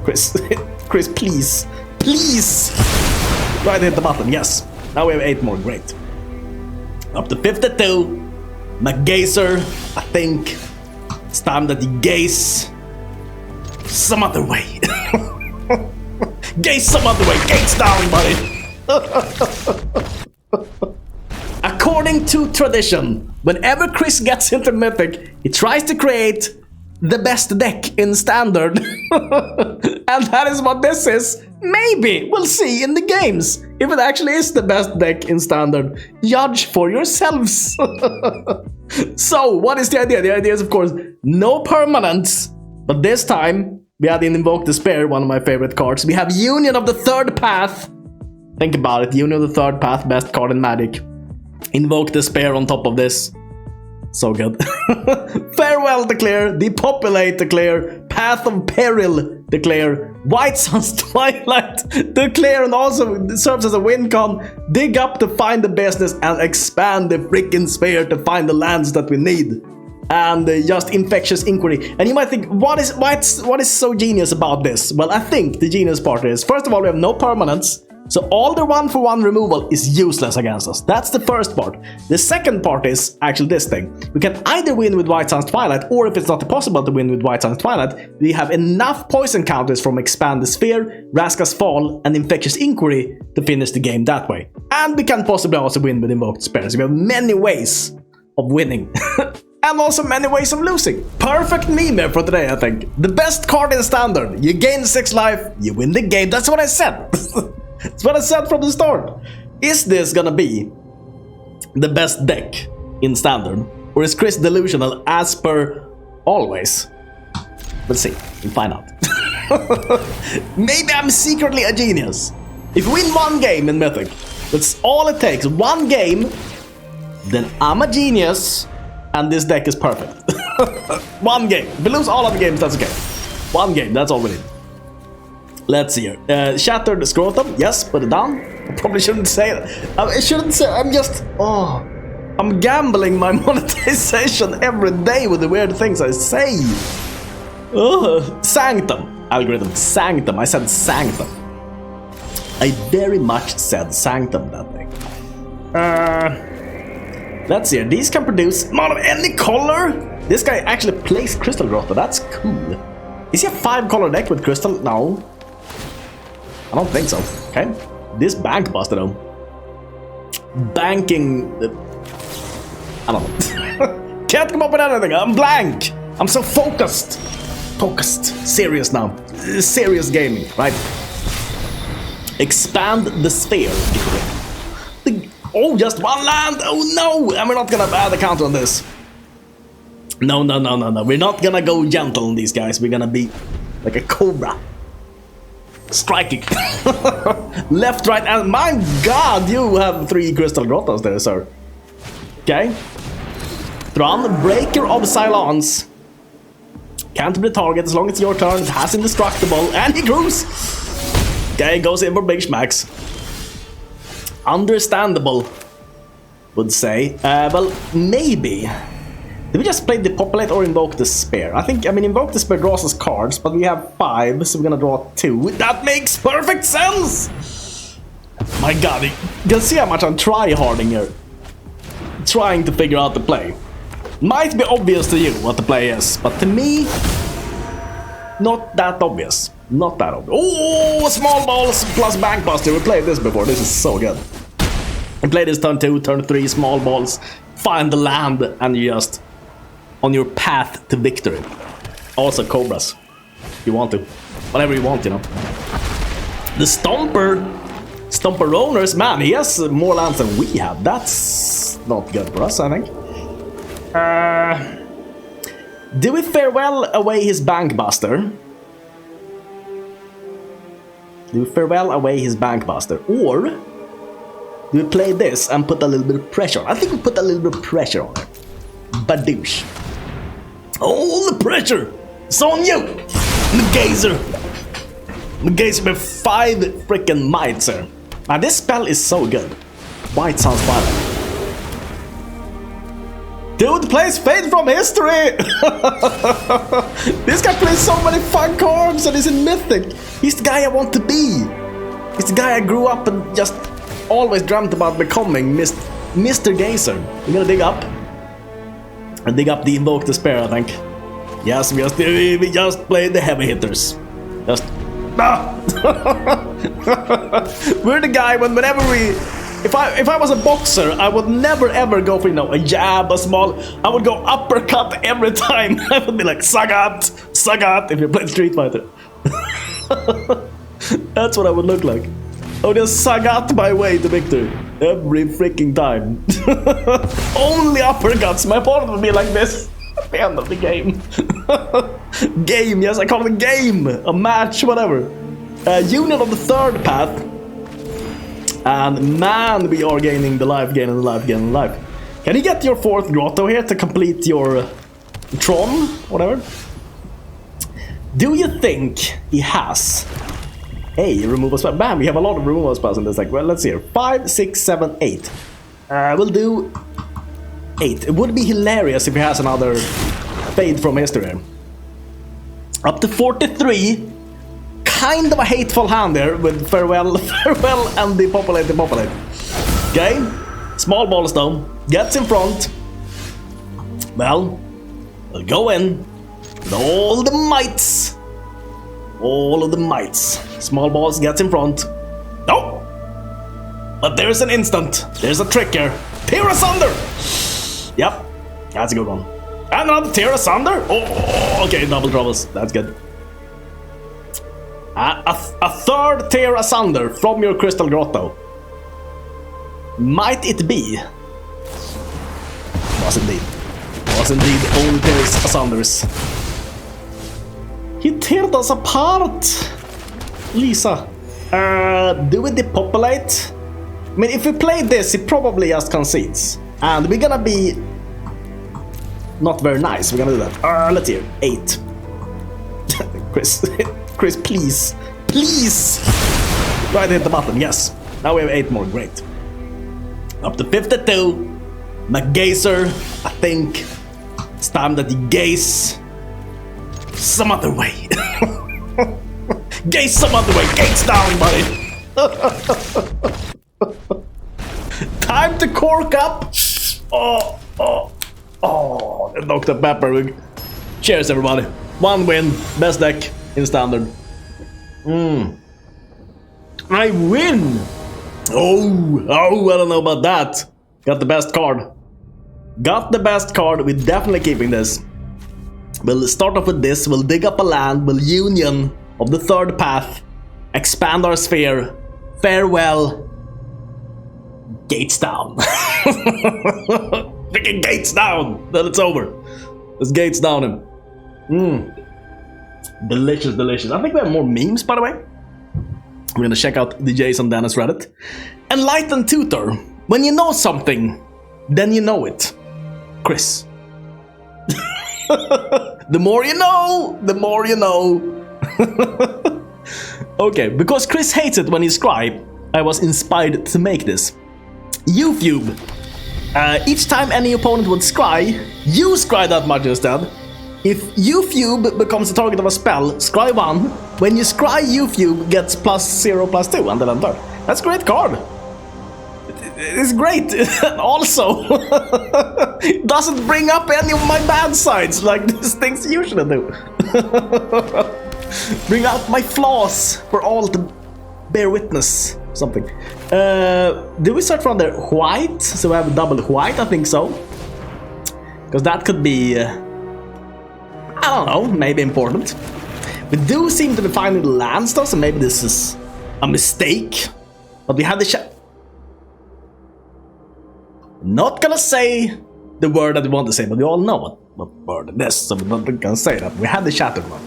Chris. Chris, please. Please! Right, hit the button, yes. Now we have 8 more, great. Up to 52. McGazer, I think it's time that you gaze some other way. Gaze some other way. Gaze down, buddy. According to tradition, whenever Chris gets into Mythic, he tries to create the best deck in Standard. And that is what this is. Maybe we'll see in the games if it actually is the best deck in Standard. Judge for yourselves. So, what is the idea? The idea is, of course, no permanents. But this time, we had Invoke Despair, one of my favorite cards. We have Union of the Third Path. Think about it. Union of the Third Path, best card in Magic. Invoke Despair on top of this. So good. Farewell Declare, Depopulate Declare, Path of Peril Declare, White Sun's Twilight Declare, and also serves as a win con. Dig up to find the business and expand the freaking sphere to find the lands that we need. And just Infectious Inquiry. And you might think, what is so genius about this? Well, I think the genius part is, first of all, we have no permanents. So all the 1-for-1 removal is useless against us. That's the first part. The second part is actually this thing. We can either win with White Sun's Twilight, or if it's not possible to win with White Sun's Twilight, we have enough poison counters from Expand the Sphere, Raska's Fall, and Infectious Inquiry to finish the game that way. And we can possibly also win with Invoked Despair. So we have many ways of winning. And also many ways of losing. Perfect meme for today, I think. The best card in Standard. You gain 6 life, you win the game. That's what I said. That's what I said from the start. Is this gonna be the best deck in Standard? Or is Chris delusional as per always? Let's see. We'll find out. Maybe I'm secretly a genius. If we win 1 game in Mythic, that's all it takes. 1 game, then I'm a genius, and this deck is perfect. 1 game. If we lose all of the games, that's okay. 1 game, that's all we need. Let's see here. Shattered Scrotum. Yes, put it down. I probably shouldn't say it. I shouldn't say. I'm just. Oh. I'm gambling my monetization every day with the weird things I say. Sanctum. Algorithm. Sanctum. I said Sanctum. I very much said Sanctum that thing. Let's see here. These can produce mod of any color. This guy actually plays Crystal Grotto. That's cool. Is he a 5-color deck with Crystal? No. I don't think so. Okay. This bank buster though. Banking. I don't know. Can't come up with anything. I'm blank. I'm so focused. Focused. Serious now. Serious gaming, right? Expand the sphere. Oh, just 1 land. Oh no. And we're not gonna add a counter on this. No. We're not gonna go gentle on these guys. We're gonna be like a cobra. Striking. Left, right, and my god, you have 3 Crystal Grottos there, sir. Okay. Thran, Breaker of Cylons. Can't be the target as long as it's your turn. It has Indestructible, and he grows. Okay, goes in for big smacks. Understandable, would say. Well, maybe. Did we just play Depopulate or Invoke Despair? I mean, Invoke Despair draws us cards, but we have 5, so we're gonna draw 2. That makes perfect sense! My god, you can see how much I'm try-harding here. Trying to figure out the play. Might be obvious to you what the play is, but to me, not that obvious. Not that obvious. Oh, small balls plus Bankbuster. We played this before. This is so good. We played this turn 2, turn 3, small balls. Find the land, and you just on your path to victory. Also Cobras. If you want to. Whatever you want, you know. The Stomper owners, man, he has more lands than we have. That's not good for us, I think. Do we farewell away his Bankbuster? Do we farewell away his Bankbuster? Or do we play this and put a little bit of pressure on? I think we put a little bit of pressure on it. Badoosh. All the pressure! It's on you! McGazer! McGazer with 5 freaking mites here. Now this spell is so good. White Sun's Twilight. Dude plays Fade from History! This guy plays so many fun cards and he's in Mythic. He's the guy I want to be. He's the guy I grew up and just always dreamt about becoming, Mr. Gazer. We're gonna dig up. And dig up the Invoke Despair, I think. Yes, we just played the heavy hitters. Just... We're the guy whenever we... If I was a boxer, I would never ever go for, you know, a jab, a small... I would go uppercut every time. I would be like, Sagat! Sagat! If you played Street Fighter. That's what I would look like. I would just Sagat my way to victory. Every freaking time. Only uppercuts. My opponent would be like this at the end of the game. Game, yes, I call it a game. A match, whatever. Union of the third path. And man, we are gaining the life, gaining the life, gaining the life. Can you get your fourth grotto here to complete your Tron? Whatever. Do you think he has a removal spell? Bam, we have a lot of removal spells in this deck. Well, let's see here. 5, 6, 7, 8. We'll do 8. It would be hilarious if he has another Fade from History. Up to 43. Kind of a hateful hand there with Farewell, Farewell and Depopulate, Depopulate. Okay. Small balls though. Gets in front. Well, we'll go in with all the mights. All of the mights. Small balls gets in front. No! But there's an instant. There's a trick here. Tear asunder! Yep. That's a good one. And another tear asunder? Oh, okay. Double troubles. That's good. A third tear asunder from your Crystal Grotto. Might it be? Was indeed. Was indeed only tears asunders. He teared us apart, Lisa. Do we depopulate? I mean, if we play this, he probably just concedes. And we're gonna be not very nice. We're gonna do that. Let's hear. 8. Chris, please. Please! Try to hit the button, yes. Now we have 8 more, great. Up to 52. McGazer, I think it's time that you gaze some other way. Gaze some other way. Gates down, buddy. Time to cork up. Oh, Dr. Pepper. Cheers, everybody. 1 win, best deck in standard. I win! Oh, I don't know about that. Got the best card. Got the best card. We're definitely keeping this. We'll start off with this. We'll dig up a land. We'll Union of the third path. Expand our sphere. Farewell. Gates down. Freaking gates down. Then it's over. Let's gates down him. Delicious, delicious. I think we have more memes, by the way. We're gonna check out the Jason Dennis Reddit. Enlightened Tutor. When you know something, then you know it. Chris. The more you know, the more you know. Okay, because Chris hates it when you scry, I was inspired to make this. Ufube. Each time any opponent would scry, you scry that much instead. If Ufube becomes the target of a spell, scry 1. When you scry, Ufube gets +0/+2 until end turn. That's a great card. It's great. Also, it doesn't bring up any of my bad sides like these things usually do. Bring out my flaws for all to bear witness. Something. Do we start from the white? So we have a double white, I think so. Because that could be, I don't know, maybe important. We do seem to be finding the lands though, so maybe this is a mistake. But we had the not gonna say the word that we want to say, but we all know what word it is, so we're not gonna say that. We had the shattered one.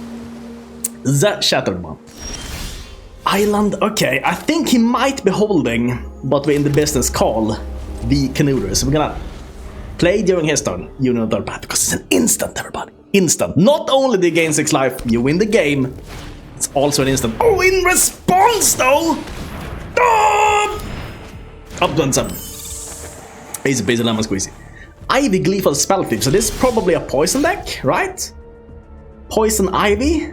The shattered one. Island, okay, I think he might be holding what we in the business call the Canooter. So we're gonna play during his turn, Union of Third Path, because it's an instant, everybody. Instant. Not only do you gain 6 life, you win the game, it's also an instant. Oh, in response though! Oh! Up 27. Easy peasy lemon squeezy. Ivy Gleeful Spell Thief, so this is probably a poison deck, right? Poison Ivy?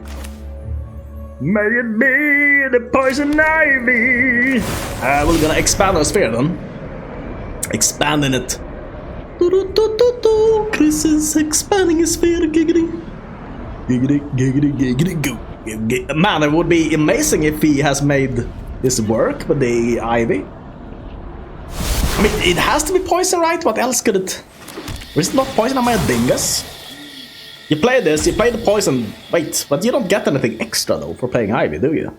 May it be the Poison Ivy! We're gonna expand our sphere then. Expanding it. Chris is expanding his sphere, giggity. Giggity, giggity, giggity, go. Man, it would be amazing if he has made this work with the Ivy. I mean, it has to be poison, right? What else could it... Or is it not poison? Am I a dingus? You play this, you play the poison... Wait, but you don't get anything extra, though, for playing Ivy, do you?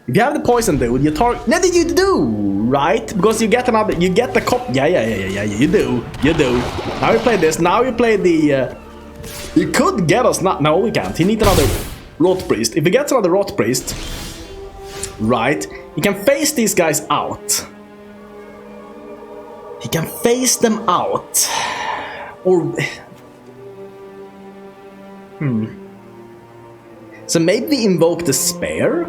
If you have the poison, dude, you target... No, you do, right? Because you get another... You get the cop... Yeah, you do. You do. Now you play this, now you play the... You could get us... No, we can't. You need another Rot Priest. If he gets another Rot Priest... Right, he can face these guys out. He can face them out. Or... So maybe invoke the Spare?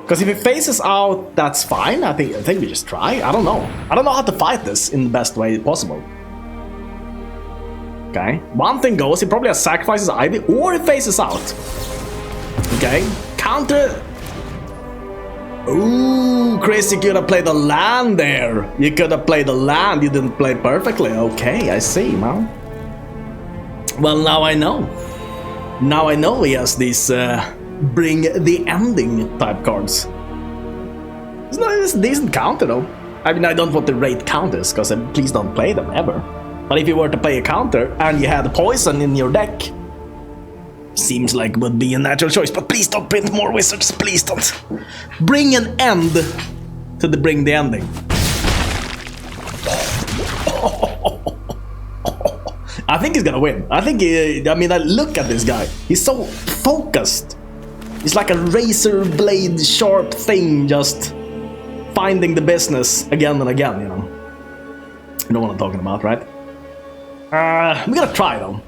Because if he faces out, that's fine. I think we just try. I don't know. I don't know how to fight this in the best way possible. Okay. One thing goes, he probably has sacrifices Ivy or he faces out. Okay. Counter... Ooh, Chris, you could have played the land there. You could have played the land. You didn't play perfectly. Okay, I see, man. Well, now I know. Now I know he has these bring the ending type cards. It's a decent counter, though. I mean, I don't want to rate counters, because please don't play them ever. But if you were to play a counter and you had poison in your deck, seems like would be a natural choice, but please don't print more wizards, please don't. Bring an end to the bring the ending. I think he's gonna win. I think I mean, look at this guy. He's so focused. He's like a razor blade sharp thing, just finding the business again and again, you know. You know what I'm talking about, right? We're gonna try though.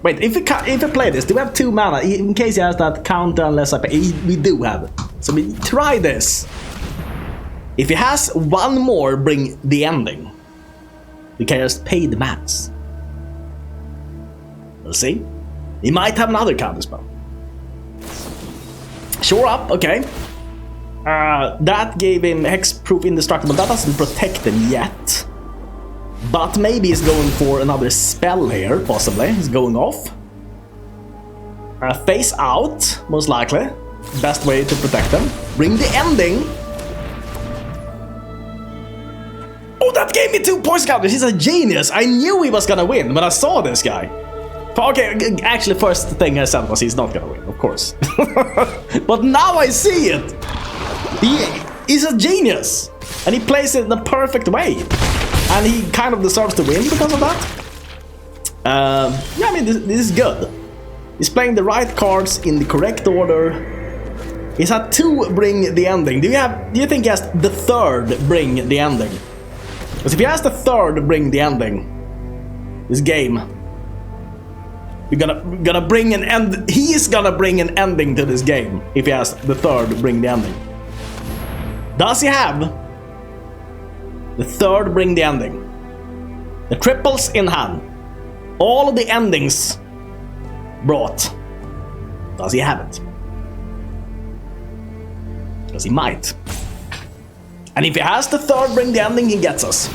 Wait, if we play this, do we have 2 mana? In case he has that counter unless I pay. We do have it. So we try this. If he has 1 more, bring the ending. We can just pay the mats. We'll see. He might have another counter spell. Sure up, okay. That gave him hexproof indestructible. That doesn't protect him yet. But maybe he's going for another spell here, possibly. He's going off. Face out, most likely. Best way to protect them. Bring the ending. Oh, that gave me 2 poison counters. He's a genius. I knew he was gonna win when I saw this guy. Okay, actually, first thing I said was he's not gonna win, of course. But now I see it. He's a genius. And he plays it in the perfect way. And he kind of deserves to win because of that. Yeah, I mean, this is good. He's playing the right cards in the correct order. He's had 2 bring the ending. Do you think he has the 3rd bring the ending? Because if he has the 3rd bring the ending, this game, we're gonna bring an end. He is gonna bring an ending to this game if he has the 3rd bring the ending. Does he have the 3rd bring the ending? The triples in hand. All of the endings brought. Does he have it? Because he might. And if he has the 3rd bring the ending, he gets us.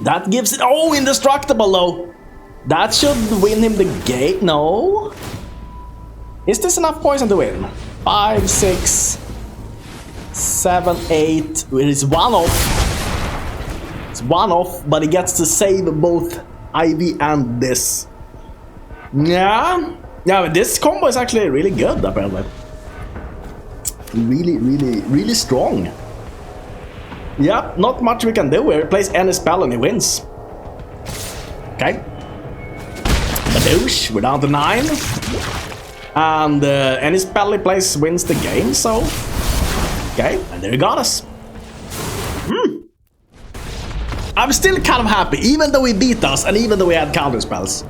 That gives it... Oh, indestructible though. That should win him the game. No. Is this enough poison to win? 5, 6, 7, 8. It is 1 off. It's 1 off, but he gets to save both Ivy and this. Yeah, but this combo is actually really good, apparently. Really strong. Yeah, not much we can do here. He plays any spell and he wins. Okay. Badoosh, we're down to 9. And any spell he plays wins the game, so... Okay, and there he got us. I'm still kind of happy, even though he beat us and even though we had counter spells.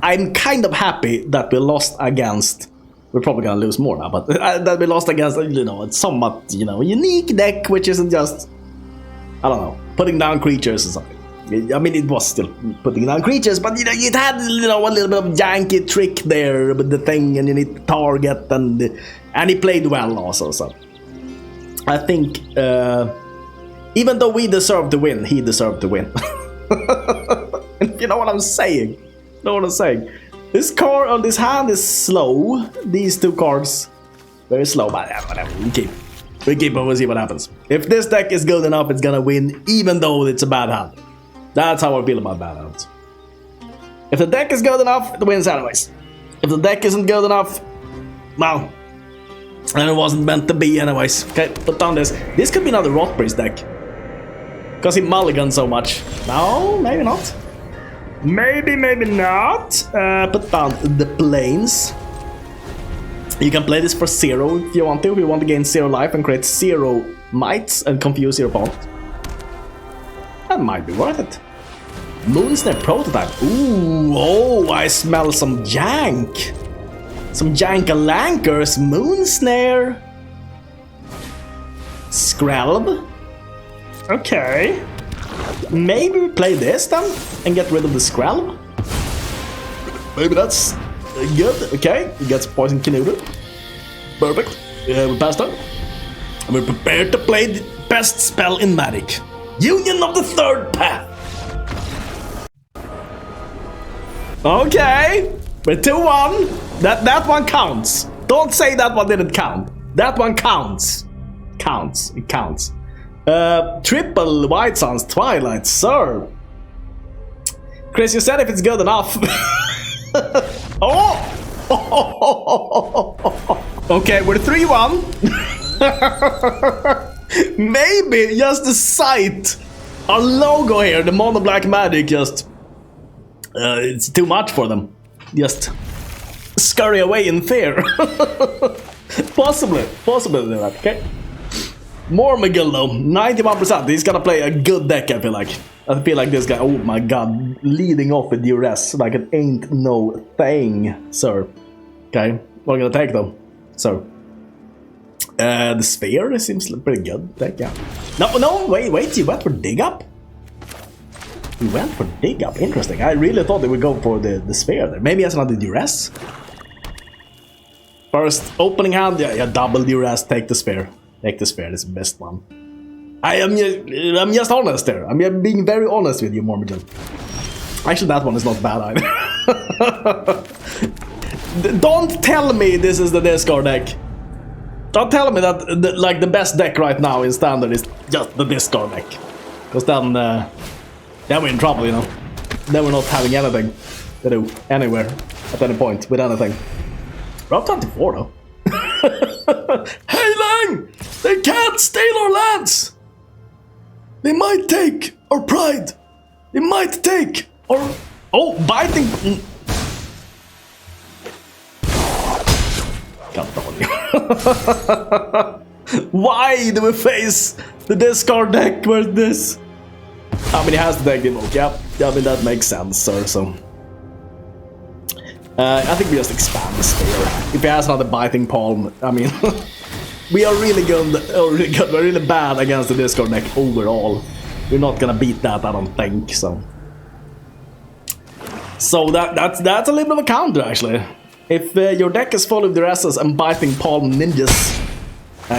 I'm kind of happy that we lost against... We're probably gonna lose more now, but that we lost against, you know, it's somewhat, you know, unique deck, which isn't just, I don't know, putting down creatures or something. I mean, it was still putting down creatures, but you know, it had, you know, a little bit of janky trick there with the thing, and you need to target, and he played well also. So I think even though we deserved to win, he deserved to win. You know what I'm saying? You know what I'm saying? This card on this hand is slow. These two cards very slow, but whatever. We keep and we'll see what happens. If this deck is good enough, it's gonna win, even though it's a bad hand. That's how I feel about bad hands. If the deck is good enough, it wins anyways. If the deck isn't good enough, well, then it wasn't meant to be anyways. Okay, put down this. This could be another Rot Priest deck. Because he mulligans so much. No, maybe not. Maybe not. Put down the planes. You can play this for 0 if you want to. If you want to gain 0 life and create 0 mites and confuse your opponent. That might be worth it. Moonsnare prototype. Ooh, oh, I smell some jank. Some jankalankers. Moonsnare. Skrelv. Okay. Maybe we play this then and get rid of the Skrelv. Maybe that's good. Okay, we got Poison Canooter. Perfect. We passed on. And we're prepared to play the best spell in MAGIX. Union of the Third Path. Okay, we're 2-1. That one counts. Don't say that one didn't count. That one counts. It counts. Triple White Suns Twilight, sir. Chris, you said if it's good enough. Oh! Okay, we're 3-1. Maybe just the sight, our logo here, the mono black MAGIX, just it's too much for them. Just scurry away in fear. Possibly do that. Okay. More McGill though, 91%. He's gonna play a good deck. I feel like this guy. Oh my god, leading off with duress like it ain't no thing, sir. Okay, what are you gonna take though, sir? The sphere seems like pretty good deck, yeah. No, wait, you went for dig up? You went for dig up, interesting. I really thought they would go for the sphere there. Maybe he has another duress. First opening hand, yeah, double duress, take the sphere. Take the sphere, it's the best one. I'm just honest there. I'm being very honest with you, Mormon. Actually, that one is not bad either. Don't tell me this is the discard deck. Don't tell me that the best deck right now in standard is just the discard deck. Because then we're in trouble, you know. Then we're not having anything to do anywhere at any point with anything. We're up 24 though. Hey Lang! They can't steal our lands! They might take our pride! They might take our... Oh, biting... God damn you. Why do we face the discard deck with this? I mean, he has the deck invoke, yeah. I mean, that makes sense, sir, so... I think we just expand the sphere. If he has another biting palm, I mean, we are really good, we're really bad against the discard deck overall. We're not gonna beat that, I don't think, so. So that's a little bit of a counter, actually. If your deck is full of duresses and biting palm ninjas,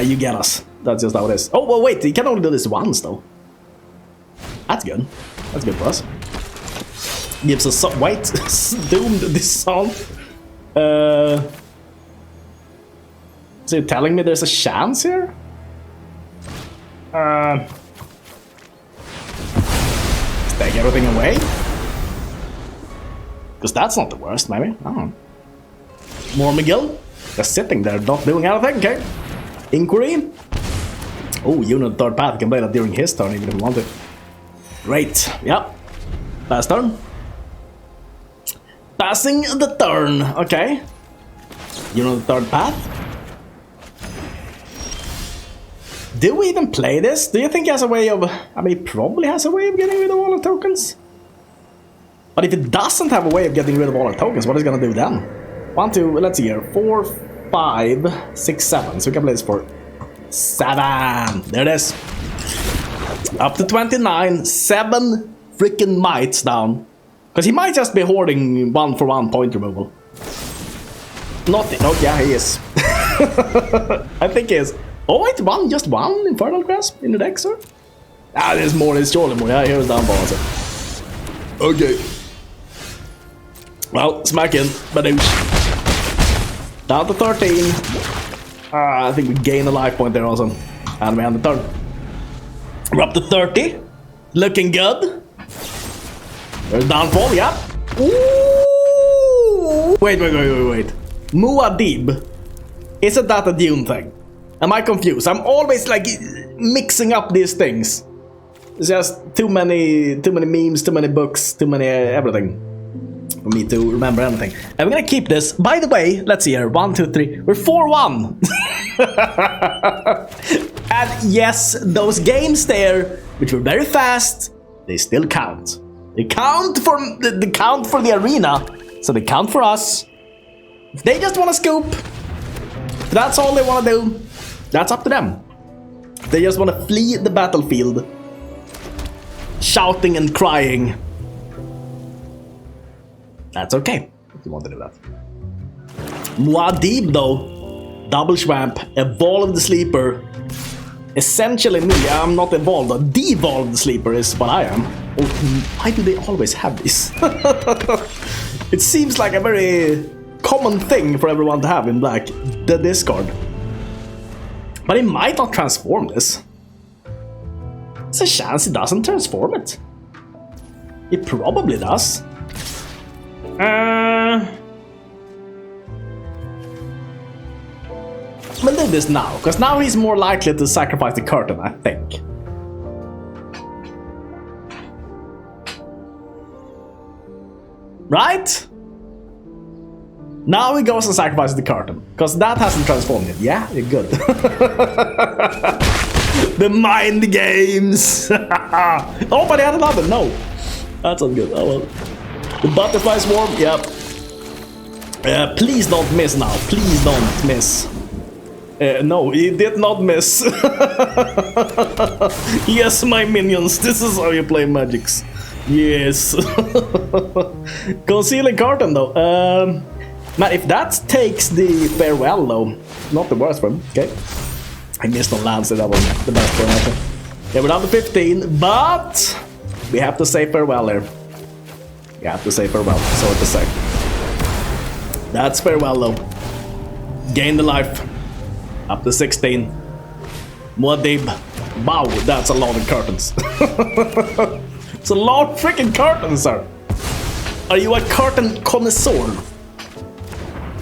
you get us. That's just how it is. Oh, well, wait, you can only do this once, though. That's good. That's good for us. Gives us some... Wait, doomed this song. So you're telling me there's a chance here? Take everything away? Because that's not the worst, maybe. I don't know. More McGill. Just sitting there, not doing anything, okay. Inquiry. Oh, Unit of Third Path can play that during his turn even if he wanted. Great, yeah. Last turn. Passing the turn, okay. Unit of Third Path. Do we even play this? Do you think he has a way of... I mean, he probably has a way of getting rid of all the tokens. But if it doesn't have a way of getting rid of all the tokens, what is it gonna do then? 1, 2, let's see here. 4, 5, 6, 7. So we can play this for 7. There it is. Up to 29. 7 freaking mites down. Because he might just be hoarding 1-for-1 point removal. Not, oh yeah, he is. I think he is. Oh wait, just one Infernal Grasp in the deck, sir? Ah, there's more, there's surely more. Yeah, here's down balance. Okay. Well, smack in, badoosh. Down to 13. I think we gain a life point there also. And we end the turn. We're up to 30. Looking good. There's downfall, yeah. Ooh. Wait. Muad'Dib. Isn't that a Dune thing? Am I confused? I'm always like mixing up these things. It's just too many memes, too many books, too many everything for me to remember anything. And we're gonna keep this. By the way, let's see here. 1, 2, 3. We're 4-1. And yes, those games there, which were very fast, they still count. They count for the arena, so they count for us. If they just want to scoop, if that's all they want to do, that's up to them. If they just want to flee the battlefield, shouting and crying, that's okay if you want to do that. Muad'Dib though, double swamp, evolve the sleeper. Essentially me, I'm not evolved, a devolved sleeper is what I am. Oh, why do they always have this? It seems like a very common thing for everyone to have in black, the discard. But it might not transform this. There's a chance it doesn't transform it. It probably does. We'll do this now, because now he's more likely to sacrifice the curtain, I think. Right? Now he goes and sacrifices the curtain, because that hasn't transformed yet. Yeah, you're good. The mind games! Oh, but he had another, no. That's not good, oh well. The butterfly swarm, yep. Please don't miss now, please don't miss. No, he did not miss. Yes, my minions, this is how you play MAGIX. Yes. Concealing curtain though. Man, if that takes the farewell though, not the worst for him. Okay. I missed on lands, so that was the best for him. Yeah, we're down to 15, but we have to say farewell here. We have to say farewell, so to say. That's farewell though. Gain the life. Up to 16. Muad'Dib. Wow, that's a lot of curtains. It's a lot of freaking curtains, sir. Are you a curtain connoisseur?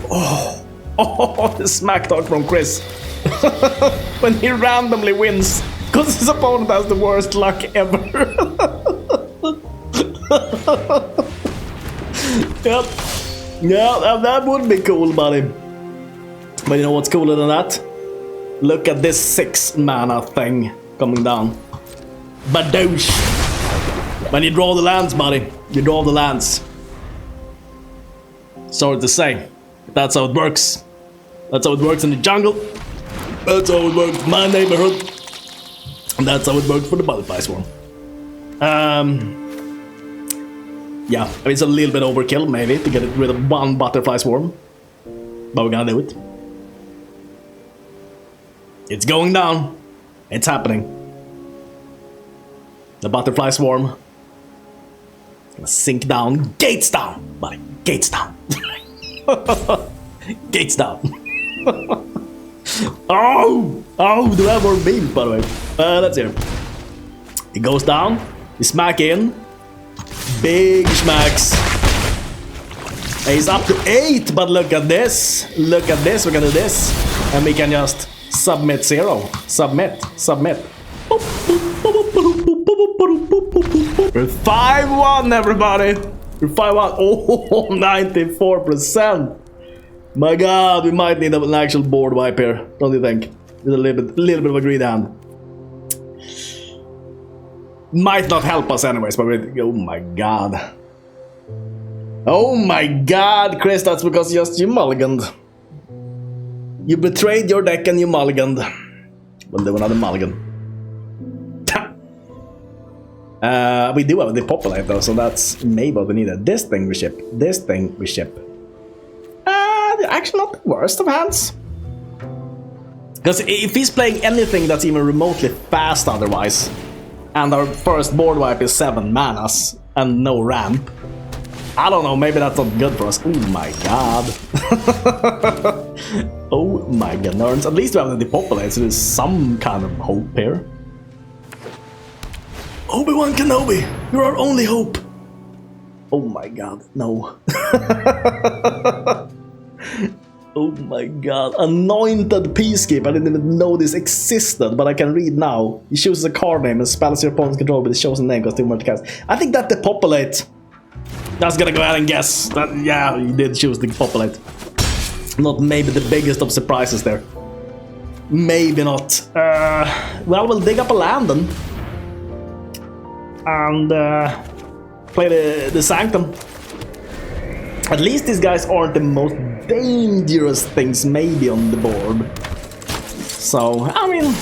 Oh, the smack talk from Chris. When he randomly wins, because his opponent has the worst luck ever. Yep. Yeah, that would be cool, buddy. But you know what's cooler than that? Look at this 6 mana thing coming down. Badoosh! When you draw the lands, buddy, you draw the lands. Sorry to say, that's how it works. That's how it works in the jungle. That's how it works in my neighborhood. And that's how it works for the butterfly swarm. Yeah, I mean, it's a little bit overkill, maybe, to get rid of 1 butterfly swarm. But we're gonna do it. It's going down. It's happening. The butterfly swarm. Gonna sink down. Gates down, buddy. Gates down. Gates down. Oh! Oh, do I have more beams, by the way? Let's hear. It goes down. You smack in. Big smacks. And he's up to 8, but look at this. Look at this. We're gonna do this. And we can just submit 0. Submit. We're 5-1, everybody. We're 5-1. Oh, 94%. My God, we might need an actual board wipe here. Don't you think? With a little bit of a greedy hand. Might not help us anyways, but oh my God. Oh my God, Chris, that's because just you mulliganed. You betrayed your deck and you mulliganed. We'll do another mulligan. We do have a depopulate though, so that's maybe what we needed. This thing we ship. This thing we ship. Actually not the worst of hands. Because if he's playing anything that's even remotely fast otherwise, and our first board wipe is 7 manas and no ramp, I don't know, maybe that's not good for us. Oh my god. Oh my god, nerds. At least we have the depopulate, so there's some kind of hope here. Obi-Wan Kenobi, you're our only hope. Oh my god, no. Oh my god, anointed peacekeeper. I didn't even know this existed, but I can read now. He chooses a card name and spells your opponent's control with the chosen name costs 2 more to cast. I think that depopulate. That's gonna go ahead and guess. That, yeah, he did choose the depopulate. Not maybe the biggest of surprises there. Maybe not. Well, we'll dig up a land then. And play the Sanctum. At least these guys aren't the most dangerous things maybe on the board. So, I mean,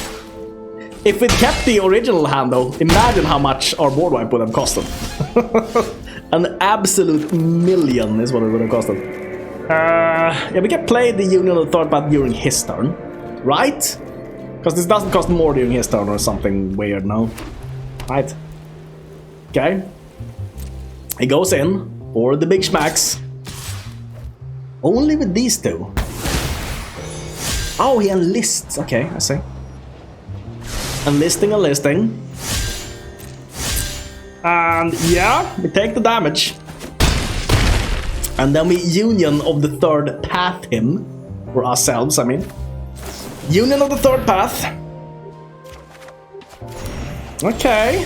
if we kept the original hand though, imagine how much our board wipe would have costed. An absolute million is what it would have costed. Yeah, we can play the Union of the Third Path during his turn, right? Because this doesn't cost more during his turn or something weird, no? Right? Okay. He goes in for the big schmacks. Only with these two. Oh, he enlists. Okay, I see. Enlisting. And yeah, we take the damage. And then we Union of the Third Path him. For ourselves, I mean. Union of the Third Path. Okay.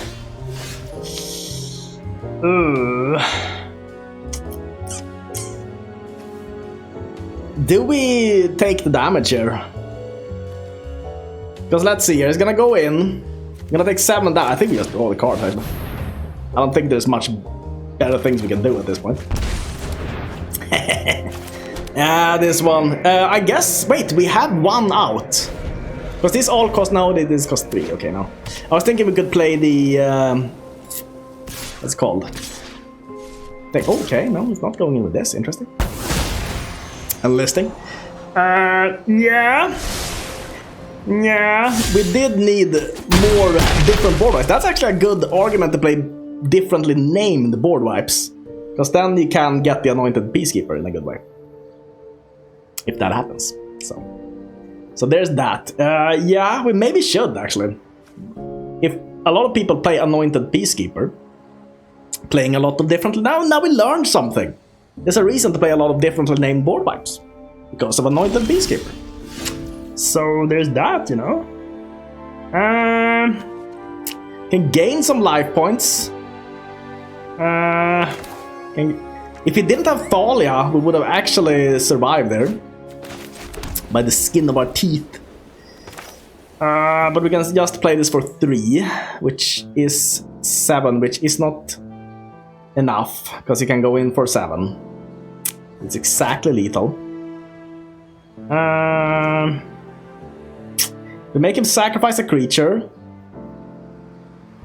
Do we take the damage here? Because let's see here, he's gonna go in. Gonna take 7 down. I think we just draw the card type. I don't think there's much better things we can do at this point. Yeah, this one. I guess. Wait, we have 1 out. Because this all cost now. This costs 3. Okay, now. I was thinking we could play the. What's it called? Okay, no, it's not going in with this. Interesting. Enlisting. Yeah. Yeah, we did need more different board wipes. That's actually a good argument to play differently named board wipes. Because then you can get the Anointed Peacekeeper in a good way. If that happens. So there's that. Yeah, we maybe should actually. If a lot of people play Anointed Peacekeeper, playing a lot of differently now we learned something. There's a reason to play a lot of differently named board wipes. Because of Anointed Peacekeeper. So there's that, you know. Can gain some life points. If he didn't have Thalia, we would have actually survived there. By the skin of our teeth. But we can just play this for 3, which is 7, which is not enough, because he can go in for 7. It's exactly lethal. We make him sacrifice a creature.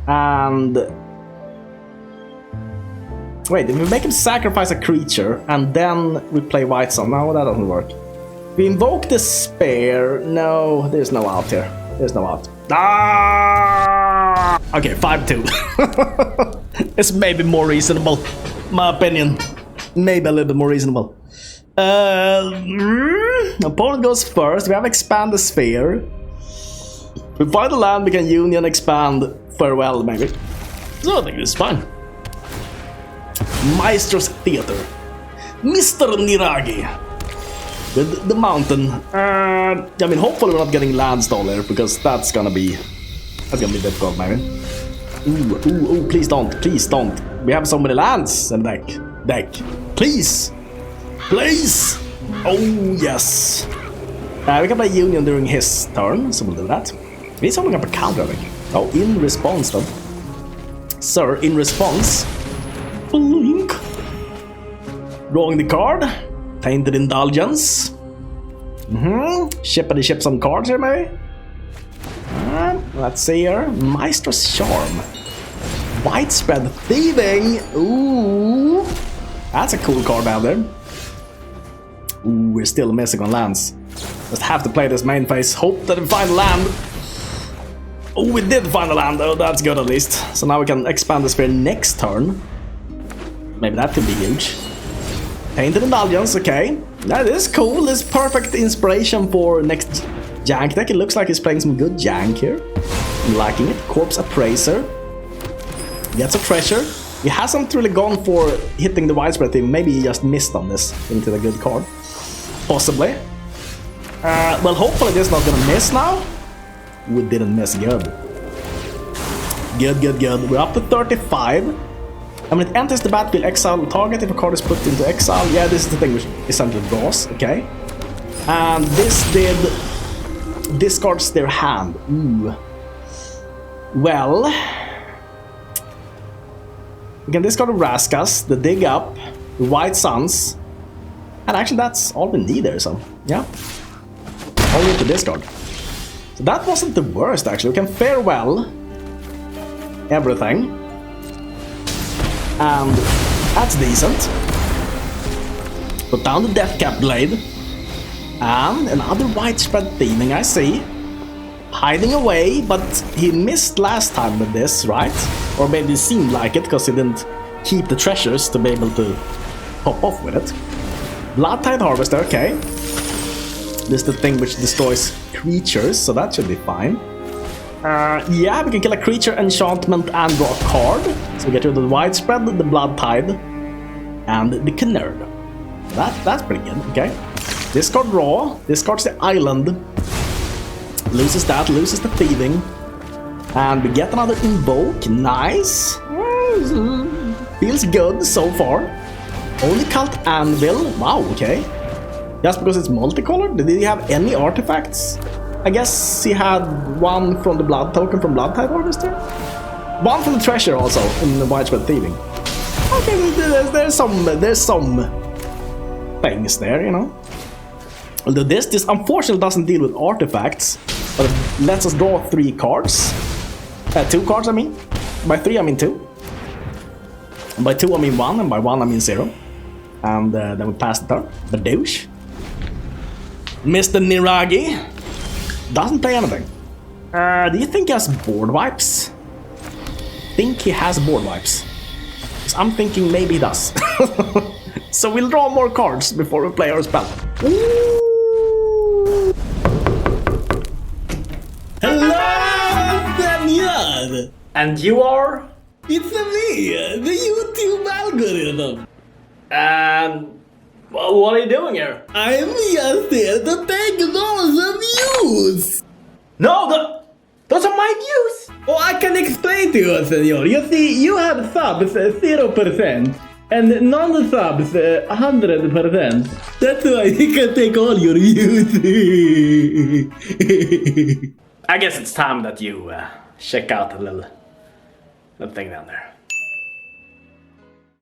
And... Wait, if we make him sacrifice a creature, and then we play White Sun. No, that doesn't work. We invoke Despair. No, there's no out here. There's no out. Ah! Okay, 5-2. It's maybe more reasonable. My opinion. Maybe a little bit more reasonable. Opponent goes first. We have Expand the Sphere. We find the land, we can Union, Expand, Farewell, maybe. So I think this is fine. Maestro's Theater. Mr. Niragi. With the mountain. I mean, hopefully we're not getting land stall here, because that's gonna be difficult, maybe. Ooh, please don't. We have so many lands in the deck. Please. Oh, yes. We can play Union during his turn, so we'll do that. He's holding up a counter, I think. Oh, in response, though. Sir, in response. Blink. Drawing the card. Tainted Indulgence. Ship some cards here, maybe. Let's see here. Maestro's Charm. Widespread Thieving. Ooh. That's a cool card down there. Ooh, we're still missing on lands. Just have to play this main phase. Hope that we find land. Oh, we did find a land though. That's good at least. So now we can expand the sphere next turn. Maybe that could be huge. Painted Indulgence, okay. That is cool. This is perfect inspiration for next jank deck. It looks like he's playing some good jank here. I'm liking it. Corpse Appraiser. Gets a treasure. He hasn't really gone for hitting the widespread thing. Maybe he just missed on this into the good card. Possibly. Well, hopefully this is not gonna miss now. We didn't miss. Good. Good. We're up to 35. I mean, it enters the battlefield, exile target if a card is put into exile. Yeah, this is the thing which essentially draws, okay. And this did discards their hand. Ooh. Well, we can discard the Raskas, the Dig Up, the White Suns, and actually that's all we need there, so yeah. All we need to discard. So that wasn't the worst actually. We can farewell everything. And that's decent. Put down the Deathcap Blade. And another Widespread Thieving, I see. Hiding away, but he missed last time with this, right? Or maybe it seemed like it, because he didn't keep the treasures to be able to pop off with it. Bloodtide Harvester, okay. This is the thing which destroys creatures, so that should be fine. Yeah, we can kill a creature, enchantment, and draw a card. So we get rid of the Widespread, the Bloodtide, and the Canard. That's pretty good, okay. Discard Raw, discards the Island, loses that, loses the Thieving, and we get another Invoke, nice. Feels good so far. Only Cult Anvil, wow, okay. Just because it's multicolored? Did he have any artifacts? I guess he had one from the Blood Token from Bloodtide Harvester? One from the Treasure also, in the Widespread Thieving. Okay, there's some things there, you know. Although this unfortunately doesn't deal with artifacts, but it lets us draw 3 cards. 2 cards, I mean. By 3, I mean 2. And by 2, I mean 1, and by 1, I mean 0. And then we pass the turn. Badoosh. Mr. Niragi doesn't play anything. Do you think he has board wipes? Think he has board wipes. I'm thinking maybe he does. So we'll draw more cards before we play our spell. Ooh. Hello, Daniel! And you are? It's me, the YouTube algorithm. And what are you doing here? I'm just here to take some views. No, those are my views. Oh, I can explain to you, senor. You see, you have subs 0% and non-subs 100%. That's why you can take all your views. I guess it's time that you check out the little thing down there.